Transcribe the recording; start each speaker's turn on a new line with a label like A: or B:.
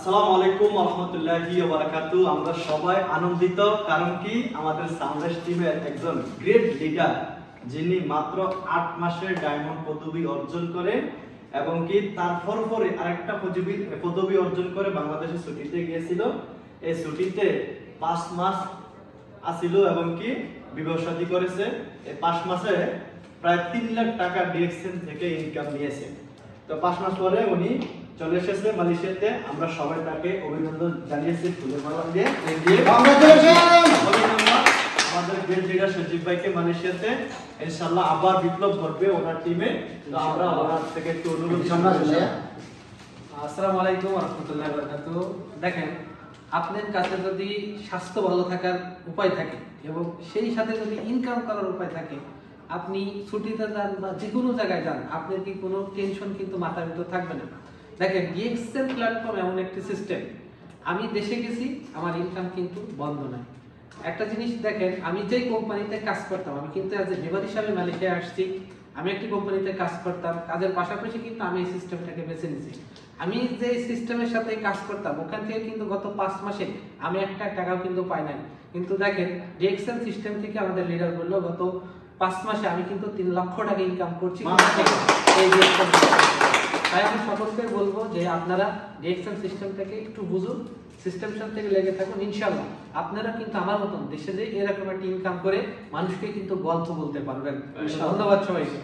A: আসসালামু আলাইকুম ওয়া রাহমাতুল্লাহি ওয়া বারাকাতুহু। আমরা সবাই আনন্দিত, কারণ কি আমাদের সানরাইজ টিমের একজন গ্রেট লিডার, যিনি মাত্র 8 মাসের ডায়মন্ড পদবি অর্জন করে এবং কি তার পরে আরেকটা পদবি অর্জন করে বাংলাদেশে ছুটিতে গিয়েছিল। এই ছুটিতে 5 মাস আসিল এবং কি বিবাহ শাদী করেছে। এই 5 মাসে প্রায় 3 লাখ টাকা ডিএক্সএন থেকে ইনকাম নিয়েছে। তো 5 মাস পরে উনি চলে এসেছে মালয়েশিয়াতে। আমরা সবাই তাকে অভিনন্দন জানিয়েছি ফুলের মালা দিয়ে। আমাদের গ্রেট লিডার সজীব ভাইকে মালয়েশিয়াতে ইনশাআল্লাহ আবার বিপ্লব করবে ওনার টিমে। তো আমরা ওনার থেকে একটু অনুরোধ জানাবো।
B: আসসালামু আলাইকুম ওয়া রাহমাতুল্লাহি ওয়া বারাকাতুহু। দেখেন, আপনার কাছে যদি স্বাস্থ্য ভালো থাকার উপায় থাকে এবং সেই সাথে যদি ইনকাম করার উপায় থাকে, আপনি ছুটিতে যান বা যে কোনো জায়গায় যান, আপনার কি কোনো টেনশন কিন্তু মাথার ভিতর থাকবে না। দেখেন, ডিএক্সএল প্ল্যাটফর্ম এমন একটি সিস্টেম, আমি দেশে গেছি, আমার ইনকাম কিন্তু বন্ধ নাই। একটা জিনিস দেখেন, আমি যেই কোম্পানিতে কাজ করতাম, আমি কিন্তু অ্যাজ এ লেবার হিসাবে মালয়েশিয়া আসছি, আমি একটি কোম্পানিতে কাজ করতাম, কাজের পাশাপাশি কিন্তু আমি এই সিস্টেমটাকে বেছে নিয়েছি। আমি যে সিস্টেমের সাথে কাজ করতাম ওখান থেকে কিন্তু গত 5 মাসে আমি একটা টাকাও কিন্তু পাই নাই। কিন্তু দেখেন, ডিএক্সএল সিস্টেম থেকে আমাদের লিডার বললো গত 5 মাসে আমি কিন্তু 3 লক্ষ টাকা ইনকাম করছি এই ডিএক্সএল। তাই আমি সকলকে বলবো যে আপনারা ডিএক্সএল সিস্টেমটাকে একটু বুঝুন, সিস্টেমটার থেকে লেগে থাকুন। ইনশাআল্লাহ আপনারা কিন্তু আমার মতন দেশে যে এরকম একটা ইনকাম করে মানুষকে কিন্তু গল্প বলতে পারবেন। ধন্যবাদ সবাইকে।